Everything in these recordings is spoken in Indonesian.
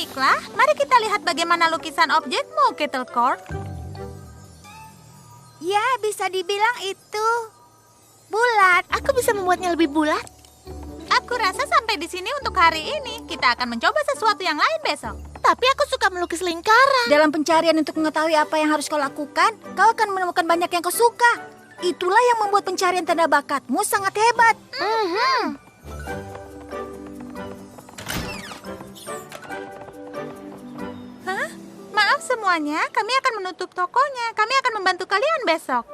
Baiklah, mari kita lihat bagaimana lukisan objekmu, Kettlecorn. Ya, bisa dibilang itu bulat. Aku bisa membuatnya lebih bulat. Aku rasa sampai di sini untuk hari ini. Kita akan mencoba sesuatu yang lain besok. Tapi aku suka melukis lingkaran. Dalam pencarian untuk mengetahui apa yang harus kau lakukan, kau akan menemukan banyak yang kau suka. Itulah yang membuat pencarian tanda bakatmu sangat hebat. Hah? Maaf semuanya, kami akan menutup tokonya. Kami akan membantu kalian besok.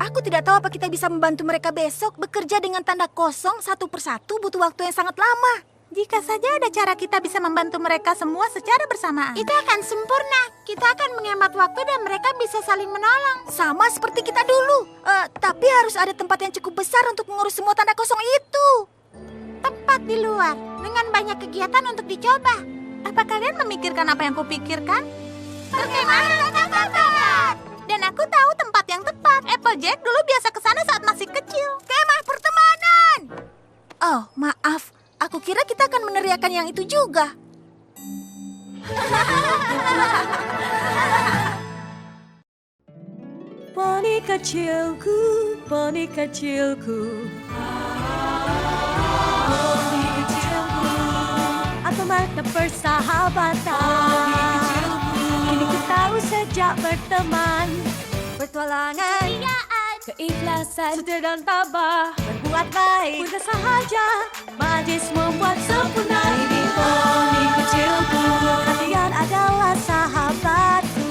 Aku tidak tahu apa kita bisa membantu mereka besok. Bekerja dengan tanda kosong satu persatu butuh waktu yang sangat lama. Jika saja ada cara kita bisa membantu mereka semua secara bersamaan. Itu akan sempurna. Kita akan menghemat waktu dan mereka bisa saling menolong. Sama seperti kita dulu. Tapi harus ada tempat yang cukup besar untuk mengurus semua tanda kosong itu. Tepat di luar, dengan banyak kegiatan untuk dicoba. Apa kalian memikirkan apa yang kupikirkan? Perkemahan tanda bakat. Dan aku tahu tempat yang tepat. Applejack dulu biasa ke sana saat masih kecil. Kemah pertemanan. Oh, maaf. Aku kira kita akan meneriakan yang itu juga. Poni kecilku, poni kecilku. Poni kecilku, apa makna persahabatan? Kini ku tahu sejak berteman, petualangan, keikhlasan, setia dan tabah, berbuat baik, mudah sahaja, majlis membuat sempurna. Ini poni kecilku, kalian adalah sahabatku.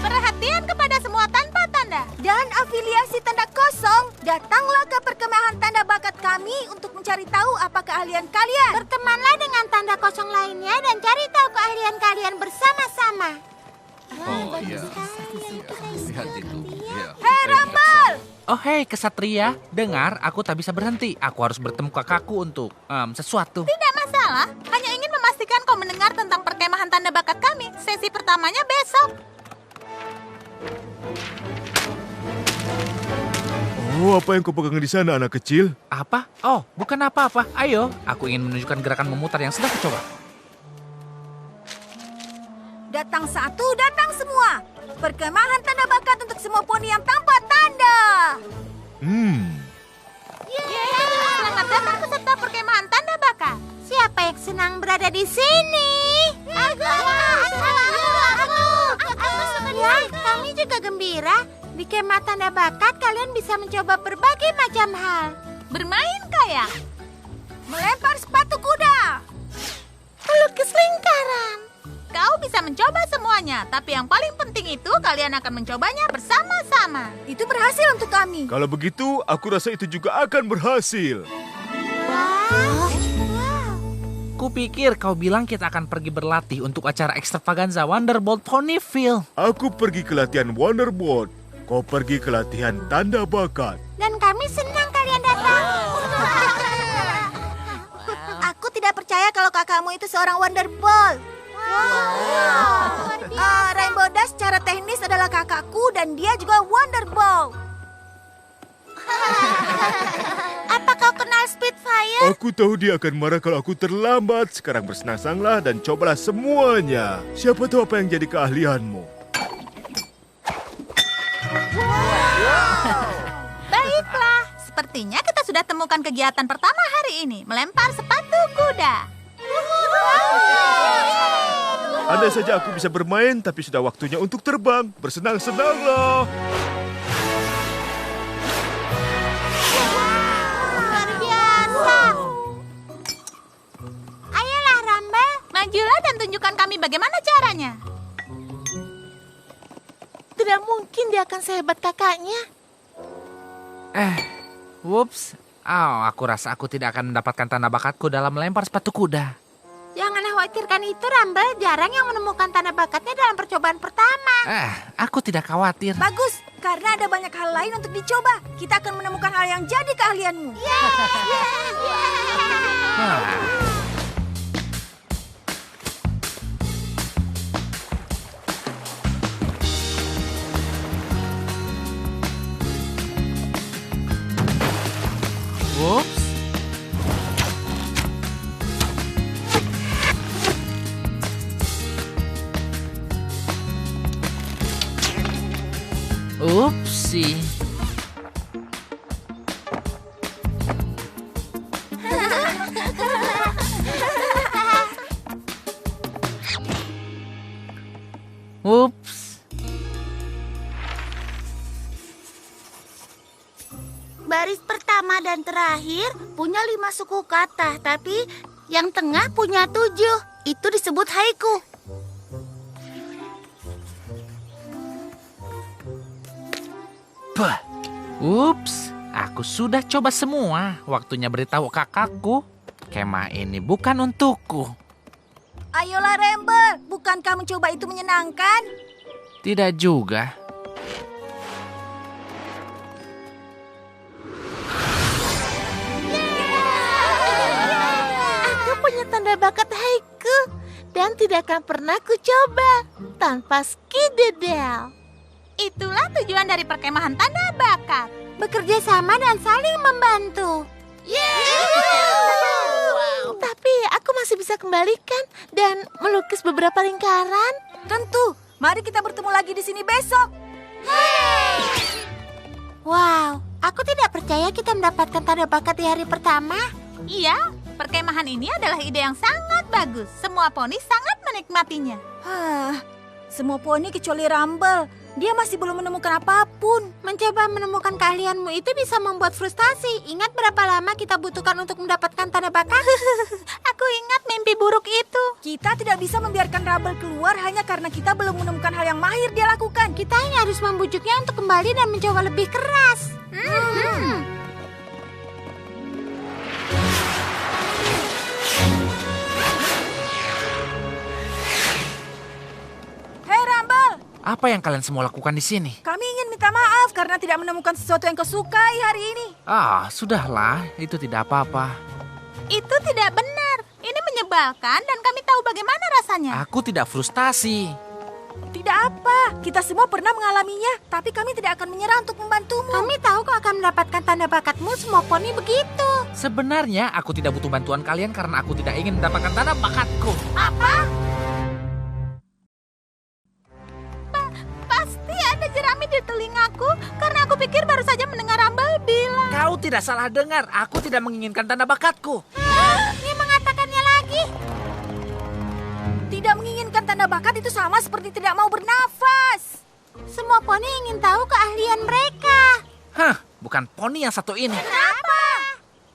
Perhatian kepada semua tanpa tanda. Dan afiliasi tanda kosong, datanglah ke perkemahan tanda bakat kami untuk mencari tahu apa keahlian kalian. Bertemanlah dengan tanda kosong lainnya dan cari tahu keahlian kalian bersama-sama. Oh iya, lihat itu. Iya. Hei Rumble! Oh hei kesatria, dengar aku tak bisa berhenti. Aku harus bertemu kakakku untuk sesuatu. Tidak masalah, hanya ingin memastikan kau mendengar tentang perkemahan tanda bakat kami. Sesi pertamanya besok. Oh, apa yang kau pegang di sana, anak kecil? Apa? Oh, bukan apa-apa. Ayo, aku ingin menunjukkan gerakan memutar yang sedang kucoba. Datang satu, datang semua. Perkemahan tanda bakat untuk semua poni yang tanpa tanda. Selamat datang peserta perkemahan tanda bakat. Siapa yang senang berada di sini? Aku. Ya, kami juga gembira. Di kemah tanda bakat, kalian bisa mencoba berbagai macam hal. Bermain kayak Melempar sepatu kuda. Melukis lingkaran. kau bisa mencoba semuanya, tapi yang paling penting itu kalian akan mencobanya bersama-sama. Itu berhasil untuk kami. Kalau begitu, aku rasa itu juga akan berhasil. Kupikir kau bilang kita akan pergi berlatih untuk acara ekstravaganza Wonderbolt Ponyville. Aku pergi ke latihan Wonderboard. Kau pergi ke latihan tanda bakat. Dan kami senang kalian datang. Aku tidak percaya kalau kakakmu itu seorang Wonderbolt. Rainbow Dash secara teknis adalah kakakku dan dia juga Wonderbolt. Apa kau kenal Spitfire? Aku tahu dia akan marah kalau aku terlambat. Sekarang bersenang-senanglah dan cobalah semuanya. Siapa tahu apa yang jadi keahlianmu. Baiklah, sepertinya kita sudah temukan kegiatan pertama hari ini, melempar sepatu kuda. Andai saja aku bisa bermain, tapi sudah waktunya untuk terbang. Bersenang-senanglah. Luar biasa. Ayolah, Rumble. Majulah dan tunjukkan kami bagaimana caranya. Tidak mungkin dia akan sehebat kakaknya. Whoops. Oh, aku rasa aku tidak akan mendapatkan tanda bakatku dalam melempar sepatu kuda. Jangan khawatirkan itu, Rumble. Jarang yang menemukan tanda bakatnya dalam percobaan pertama. Aku tidak khawatir. Bagus, karena ada banyak hal lain untuk dicoba. Kita akan menemukan hal yang jadi keahlianmu. Upsi. Ups. Baris pertama dan terakhir punya 5 suku kata, tapi yang tengah punya 7. Itu disebut haiku. Bah. Ups, aku sudah coba semua. Waktunya beritahu kakakku, kemah ini bukan untukku. Ayolah Ramble, bukankah mencoba itu menyenangkan? Tidak juga. Aku punya tanda bakat haiku dan tidak akan pernah ku coba tanpa skidedel. Itulah tujuan dari perkemahan tanda bakat. Bekerja sama dan saling membantu. Tapi aku masih bisa kembalikan dan melukis beberapa lingkaran. Tentu, mari kita bertemu lagi di sini besok. Wow, aku tidak percaya kita mendapatkan tanda bakat di hari pertama. Iya, perkemahan ini adalah ide yang sangat bagus. Semua poni sangat menikmatinya. Semua poni kecuali Rumble. Dia masih belum menemukan apapun. Mencoba menemukan keahlianmu itu bisa membuat frustasi. Ingat berapa lama kita butuhkan untuk mendapatkan tanda bakat? Aku ingat mimpi buruk itu. Kita tidak bisa membiarkan Rumble keluar hanya karena kita belum menemukan hal yang mahir dia lakukan. Kita yang harus membujuknya untuk kembali dan mencoba lebih keras. Hei Rumble, Apa yang kalian semua lakukan di sini? kami ingin minta maaf karena tidak menemukan sesuatu yang kau sukai hari ini. Sudahlah, itu tidak apa-apa. Itu tidak benar. Ini menyebalkan dan kami tahu bagaimana rasanya. Aku tidak frustasi. Tidak apa, kita semua pernah mengalaminya, tapi kami tidak akan menyerah untuk membantumu. Kami tahu kau akan mendapatkan tanda bakatmu, semua poni begitu. Sebenarnya aku tidak butuh bantuan kalian karena aku tidak ingin mendapatkan tanda bakatku. Apa? Pasti ada jerami di telingaku karena aku pikir baru saja mendengar Rumble bilang. Kau tidak salah dengar, aku tidak menginginkan tanda bakatku. Dia mengatakannya lagi. Tidak menginginkan tanda bakat itu sama seperti tidak mau bernafas. Semua poni ingin tahu keahlian mereka. Bukan poni yang satu ini. Kenapa?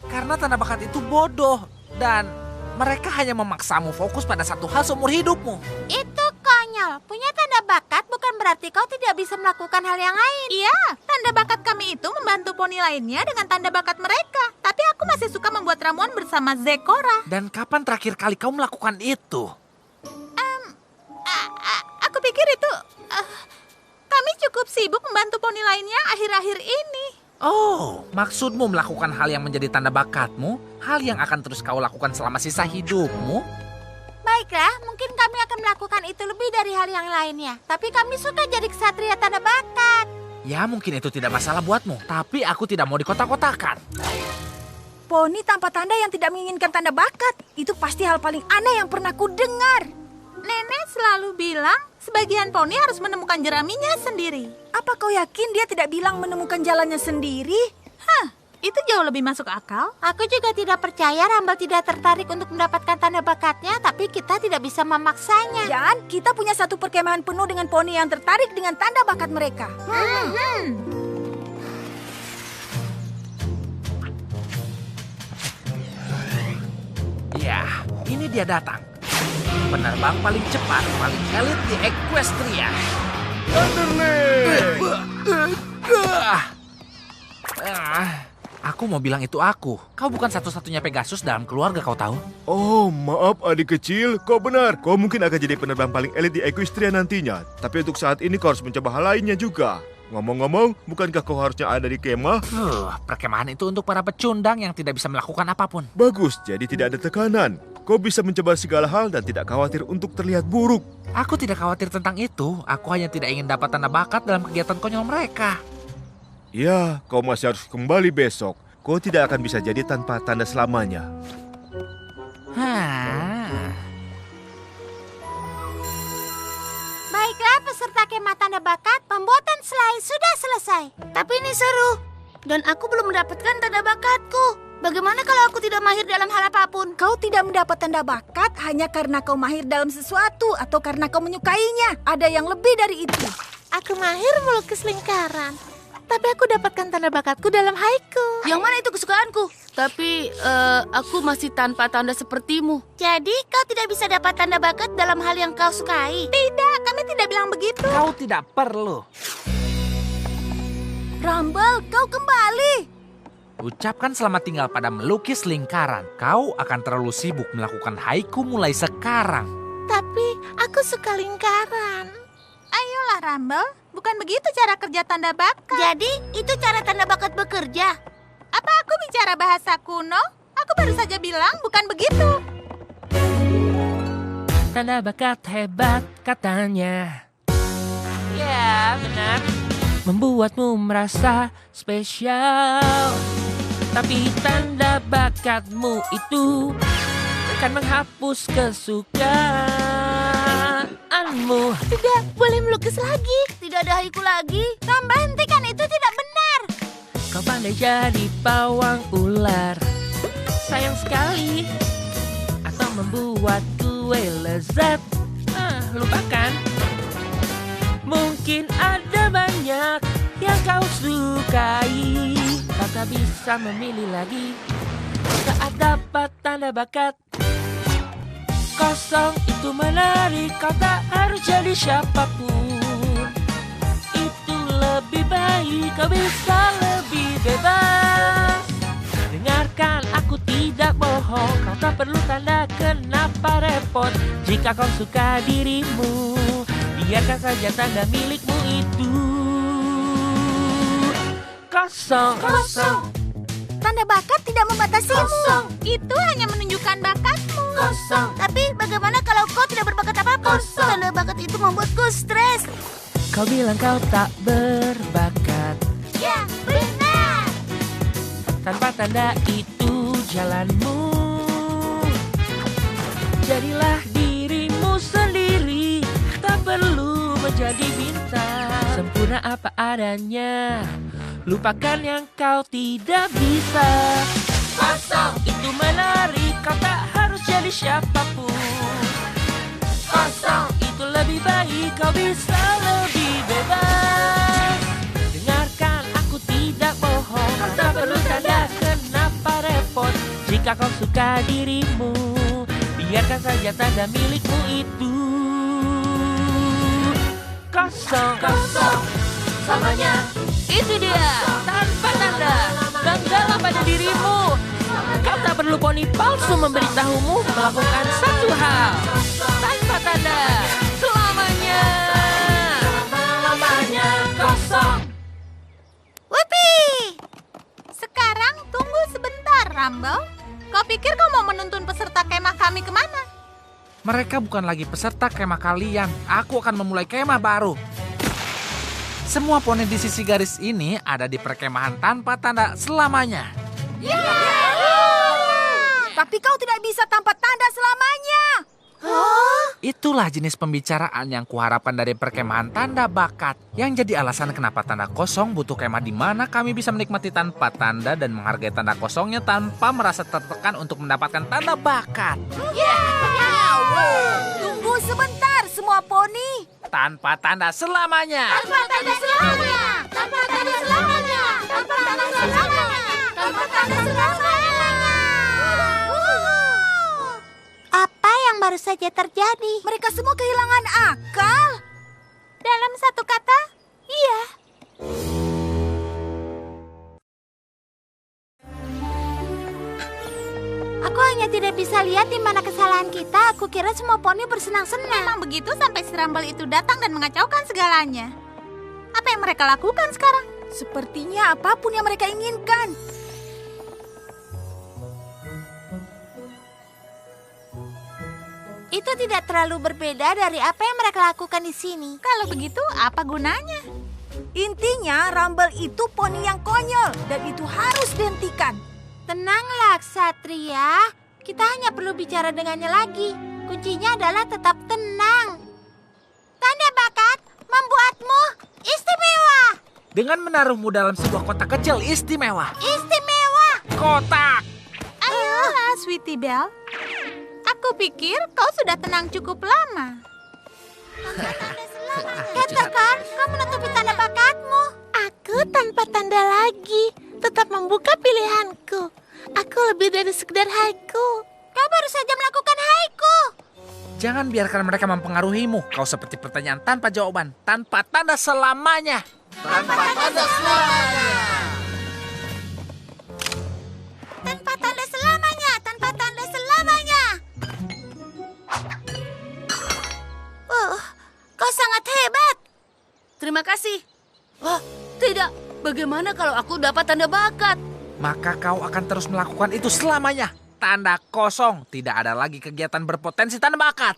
Karena tanda bakat itu bodoh dan mereka hanya memaksamu fokus pada satu hal seumur hidupmu. Itu konyol. Punya tanda bakat bukan berarti kau tidak bisa melakukan hal yang lain. Iya, tanda bakat kami itu membantu poni lainnya dengan tanda bakat mereka. Tapi aku masih suka membuat ramuan bersama Zekora. Dan kapan terakhir kali kau melakukan itu? Aku pikir itu... kami cukup sibuk membantu poni lainnya akhir-akhir ini. Oh, maksudmu melakukan hal yang menjadi tanda bakatmu? Hal yang akan terus kau lakukan selama sisa hidupmu? Baiklah, mungkin kami akan melakukan itu lebih dari hal yang lainnya. Tapi kami suka jadi ksatria tanda bakat. Ya, mungkin itu tidak masalah buatmu. Tapi aku tidak mau dikotak-kotakan. Poni tanpa tanda yang tidak menginginkan tanda bakat. Itu pasti hal paling aneh yang pernah ku dengar. Nenek selalu bilang sebagian poni harus menemukan jeraminya sendiri. Apa kau yakin dia tidak bilang menemukan jalannya sendiri? Itu jauh lebih masuk akal. Aku juga tidak percaya Rumble tidak tertarik untuk mendapatkan tanda bakatnya, tapi kita tidak bisa memaksanya. Dan kita punya satu perkemahan penuh dengan poni yang tertarik dengan tanda bakat mereka. Ya, ini dia datang. Penerbang paling cepat, paling elit di Equestria. Aku mau bilang itu aku. Kau bukan satu-satunya Pegasus dalam keluarga, kau tahu? Oh, maaf adik kecil, kau benar. Kau mungkin akan jadi penerbang paling elit di Equestria nantinya. Tapi untuk saat ini kau harus mencoba hal lainnya juga. Ngomong-ngomong, bukankah kau harusnya ada di kemah? Perkemahan itu untuk para pecundang yang tidak bisa melakukan apapun. Bagus, jadi tidak ada tekanan. Kau bisa mencoba segala hal dan tidak khawatir untuk terlihat buruk. Aku tidak khawatir tentang itu. Aku hanya tidak ingin dapat tanda bakat dalam kegiatan konyol mereka. Ya, kau masih harus kembali besok. Kau tidak akan bisa jadi tanpa tanda selamanya. Baiklah, peserta kemah tanda bakat, pembuatan selai sudah selesai. Tapi ini seru. Dan aku belum mendapatkan tanda bakatku. Bagaimana kalau aku tidak mahir dalam hal apapun? Kau tidak mendapat tanda bakat hanya karena kau mahir dalam sesuatu atau karena kau menyukainya. Ada yang lebih dari itu. Aku mahir melukis lingkaran. Tapi aku dapatkan tanda bakatku dalam haiku. Yang mana itu kesukaanku? Tapi aku masih tanpa tanda sepertimu. Jadi kau tidak bisa dapat tanda bakat dalam hal yang kau sukai? Tidak, kami tidak bilang begitu. Kau tidak perlu. Rumble, kau kembali. Ucapkan selamat tinggal pada melukis lingkaran. Kau akan terlalu sibuk melakukan haiku mulai sekarang. Tapi aku suka lingkaran. Ayolah, Rumble. Bukan begitu cara kerja tanda bakat. Jadi itu cara tanda bakat bekerja. Apa aku bicara bahasa kuno? Aku baru saja bilang bukan begitu. Tanda bakat hebat katanya. Ya, benar. Membuatmu merasa spesial. Tapi tanda bakatmu itu akan menghapus kesukaanmu. Tidak boleh melukis lagi. Tidak ada haiku lagi. Tambah hentikan, itu tidak benar. Kau pandai jadi pawang ular. Sayang sekali. Atau membuat kue lezat. Lupakan. Mungkin ada banyak yang kau sukai. Kau tak bisa memilih lagi saat dapat tanda bakat. Kosong itu menarik, kau tak harus jadi siapapun. Itu lebih baik, kau bisa lebih bebas. Dengarkan, aku tidak bohong. Kau tak perlu tanda, kenapa repot? Jika kau suka dirimu, biarkan saja tanda milikmu itu kosong. Tanda bakat tidak membatasimu. Itu hanya menunjukkan bakatmu. Tapi bagaimana kalau kau tidak berbakat apapun? Tanda bakat itu membuatku stres. Kau bilang kau tak berbakat. Ya, benar. Tanpa tanda itu jalanmu. Jadilah dirimu sendiri. Tak perlu menjadi bintang. Sempurna apa adanya. Lupakan yang kau tidak bisa. Kosong itu menarik, kau tak harus jadi siapapun. Kosong itu lebih baik, kau bisa lebih bebas. Dengarkan, aku tidak bohong. Kau tak perlu tanda, kenapa repot? Jika kau suka dirimu, biarkan saja tanda milikmu itu kosong. Selamanya. Itu dia, tanpa tanda, dan dalam pada dirimu. Kau tak perlu poni palsu memberitahumu melakukan satu hal. Tanpa tanda, selamanya. Selamanya kosong. Whoopee! Sekarang tunggu sebentar, Rumble. Kau pikir kau mau menuntun peserta kemah kami kemana? Mereka bukan lagi peserta kemah kalian. Aku akan memulai kemah baru. Semua poni di sisi garis ini ada di perkemahan tanpa tanda selamanya. Tapi kau tidak bisa tanpa tanda selamanya. Itulah jenis pembicaraan yang kuharapkan dari perkemahan tanda bakat. Yang jadi alasan kenapa tanda kosong butuh kemah di mana kami bisa menikmati tanpa tanda dan menghargai tanda kosongnya tanpa merasa tertekan untuk mendapatkan tanda bakat. Tunggu sebentar semua poni. Tanpa tanda selamanya. Tanpa tanda selamanya. Tanpa tanda selamanya. Tanpa tanda selamanya. Tanpa tanda selamanya. Apa yang baru saja terjadi? Mereka semua kehilangan akal. Dalam satu kata, iya. Aku hanya tidak bisa lihat di mana kesalahan kita. Aku kira semua poni bersenang-senang. Memang begitu sampai si Rumble itu datang dan mengacaukan segalanya. Apa yang mereka lakukan sekarang? Sepertinya apapun yang mereka inginkan. Itu tidak terlalu berbeda dari apa yang mereka lakukan di sini. Kalau begitu, apa gunanya? Intinya Rumble itu poni yang konyol dan itu harus dihentikan. Tenanglah, Ksatria. Kita hanya perlu bicara dengannya lagi. Kuncinya adalah tetap tenang. Tanda bakat, membuatmu istimewa. Dengan menaruhmu dalam sebuah kotak kecil istimewa. Istimewa. Kotak! Ayolah, Sweetie Belle. Aku pikir kau sudah tenang cukup lama. Katakan, kau menutupi tanda bakatmu. Aku tanpa tanda lagi, tetap membuka pilihanku. Aku lebih dari sekedar haiku. Kau baru saja melakukan haiku. Jangan biarkan mereka mempengaruhimu. Kau seperti pertanyaan tanpa jawaban, tanpa tanda selamanya. Tanpa tanda selamanya. Tanpa tanda selamanya. Tanpa tanda selamanya. Kau sangat hebat. Terima kasih. Oh, tidak. Bagaimana kalau aku dapat tanda bakat? Maka kau akan terus melakukan itu selamanya. Tanda kosong. Tidak ada lagi kegiatan berpotensi tanda bakat.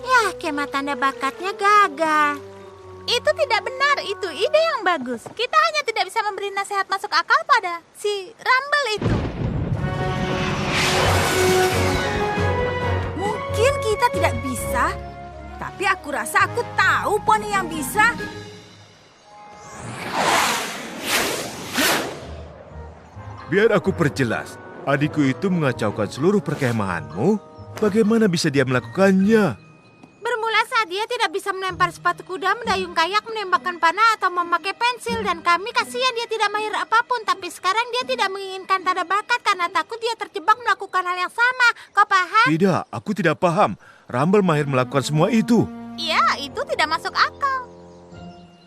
Ya, kemah tanda bakatnya gagal. Itu tidak benar, itu ide yang bagus. Kita hanya tidak bisa memberi nasihat masuk akal pada si Rumble itu. Mungkin kita tidak bisa, tapi aku rasa aku tahu poni yang bisa. Biar aku perjelas. Adikku itu mengacaukan seluruh perkemahanmu. Bagaimana bisa dia melakukannya? Bermula saat dia tidak bisa melempar sepatu kuda, mendayung kayak, menembakkan panah, atau memakai pensil. Dan kami kasihan dia tidak mahir apapun. Tapi sekarang dia tidak menginginkan tanda bakat karena takut dia terjebak melakukan hal yang sama. Kau paham? Tidak, aku tidak paham. Rumble mahir melakukan semua itu. Iya, itu tidak masuk akal.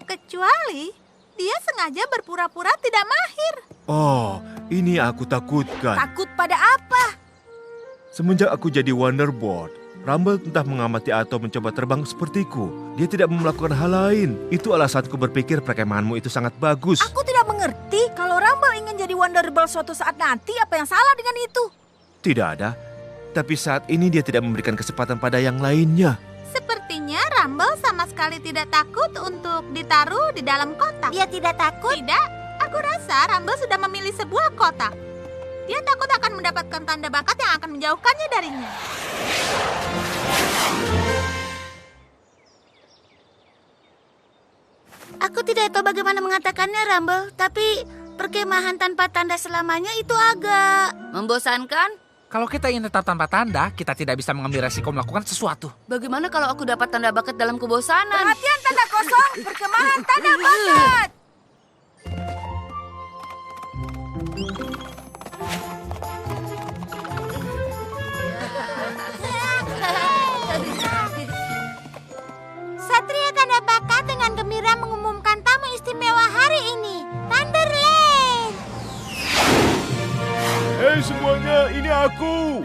Kecuali dia sengaja berpura-pura tidak mahir. Oh, ini aku takutkan. Takut pada apa? Semenjak aku jadi Wonderboard, Rumble entah mengamati atau mencoba terbang sepertiku. Dia tidak melakukan hal lain. Itu alasanku berpikir perkemahanmu itu sangat bagus. Aku tidak mengerti kalau Rumble ingin jadi Wonderball suatu saat nanti. Apa yang salah dengan itu? Tidak ada. Tapi saat ini dia tidak memberikan kesempatan pada yang lainnya. Sepertinya Rumble sama sekali tidak takut untuk ditaruh di dalam kotak. Dia tidak takut? Tidak, aku rasa Rumble sudah memilih sebuah kotak. Dia takut akan mendapatkan tanda bakat yang akan menjauhkannya darinya. Aku tidak tahu bagaimana mengatakannya, Rumble. Tapi perkemahan tanpa tanda selamanya itu agak membosankan. Kalau kita ingin tetap tanpa tanda, kita tidak bisa mengambil resiko melakukan sesuatu. Bagaimana kalau aku dapat tanda bakat dalam kebosanan? Perhatian tanda kosong, perkemahan tanda bakat. Satria tanda bakat dengan gembira mengumumkan tamu istimewa hari ini, Thunderland. Hei semuanya, ini aku.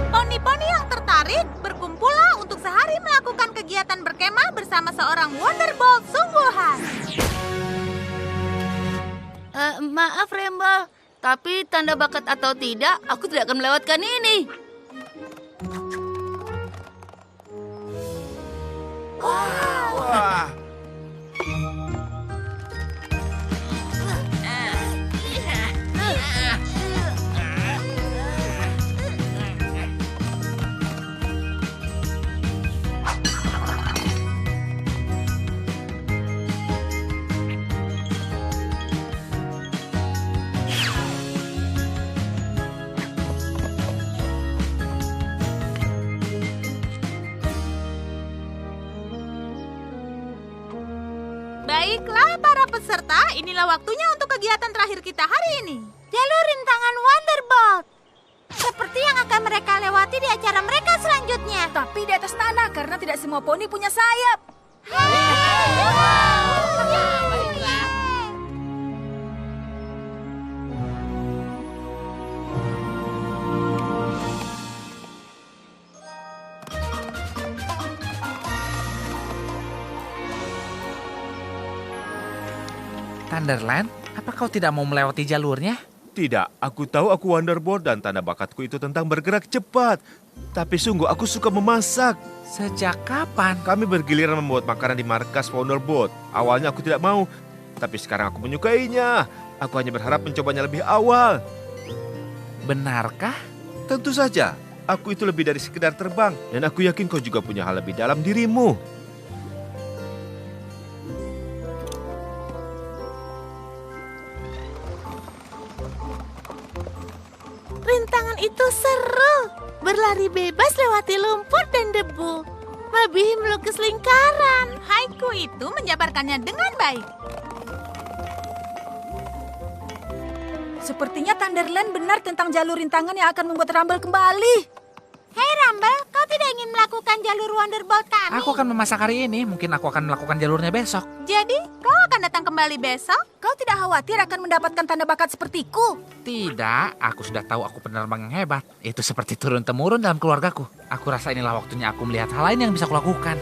Poni-poni yang tertarik berkumpullah untuk sehari melakukan kegiatan berkemah bersama seorang Wonderbolt sungguhan. Maaf, Rumble. Tapi tanda bakat atau tidak, aku tidak akan melewatkan ini. Wah. Baiklah para peserta, inilah waktunya untuk kegiatan terakhir kita hari ini. Jalur rintangan Wonderbolt. Seperti yang akan mereka lewati di acara mereka selanjutnya. Tapi di atas tanah karena tidak semua poni punya sayap. Thunderland, apa kau tidak mau melewati jalurnya? Tidak, aku tahu aku Wonderbolt dan tanda bakatku itu tentang bergerak cepat. Tapi sungguh aku suka memasak. Sejak kapan? Kami bergiliran membuat makanan di markas Wonderbolt. Awalnya aku tidak mau, tapi sekarang aku menyukainya. Aku hanya berharap mencobanya lebih awal. Benarkah? Tentu saja, aku itu lebih dari sekedar terbang. Dan aku yakin kau juga punya hal lebih dalam dirimu. Rintangan itu seru. Berlari bebas lewati lumpur dan debu. Melebihi melukis lingkaran. Haiku itu menjabarkannya dengan baik. Sepertinya Thunderland benar tentang jalur rintangan yang akan membuat Rumble kembali. Hei Rumble, kau tidak ingin melakukan jalur Wonderbolt kami? Aku akan memasak hari ini. Mungkin aku akan melakukan jalurnya besok. Jadi, kau akan datang kembali besok? Kau tidak khawatir akan mendapatkan tanda bakat sepertiku? Tidak, aku sudah tahu aku penerbang yang hebat. Itu seperti turun-temurun dalam keluargaku. Aku rasa inilah waktunya aku melihat hal lain yang bisa kulakukan.